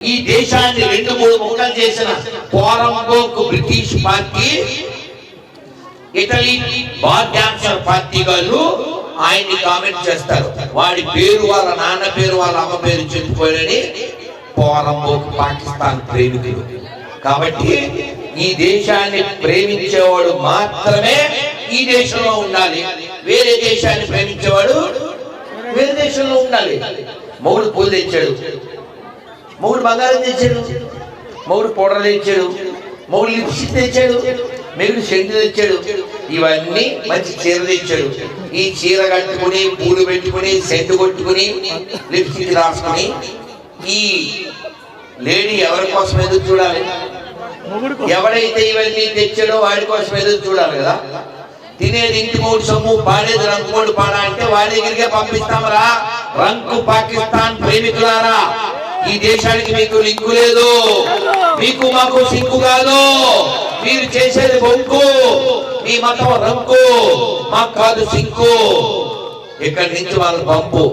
ఈ దేశాన్ని 2-3 ముక్కలు చేసిన పోరంబోకు British party, Italy bar dancer party వాళ్ళు ఆయన్ని కామెంట్ చేస్తారు. వాడి పేరు, వాళ్ళ నాన్న పేరు, వాళ్ళ అమ్మ పేరు చెప్పుకోలేని పోరంబోకు పాకిస్తాన్ ప్రేమికుడు. కాబట్టి ఈ దేశాన్ని ప్రేమించేవాడు మాత్రమే ఈ దేశంలో ఉండాలి. వేరే దేశాన్ని ప్రేమించేవాడు వేరే దేశంలో ఉండాలి. మొగుడు పూలు తెచ్చాడు, మొగుడు బంగారం తెచ్చాడు, మొగుడు పౌడర్ తెచ్చాడు, మొగుడు లిప్స్టిక్ తెచ్చాడు, మెగుడు సెంటు తెచ్చాడు, ఇవన్నీ మంచి చీర తెచ్చాడు. ఈ చీర కట్టుకుని, పూలు పెట్టుకుని, సెంటు కొట్టుకుని, లిప్స్టిక్ రాసుకుని ఈ లేడీ ఎవరి కోసం ఎదురు చూడాలి? ఎవడైతే ఇవన్నీ తెచ్చాడో వాడి కోసం ఎదురు చూడాలి కదా. తినేది ఇంటి మూడు సొమ్ము, పాడేది రంకు మూడు పాడ అంటే వాడి దగ్గరికే పంపిస్తామరా. రంకు పాకిస్తాన్ ప్రేమికులారా, ఈ దేశానికి మీకు లింకు లేదు, మీకు మాకు సింకు కాదు. మీరు చేసేది బొంకు, మీ మతం రంకు, మాకు కాదు సింకు. ఇక్కడి నుంచి వాళ్ళు పంపు.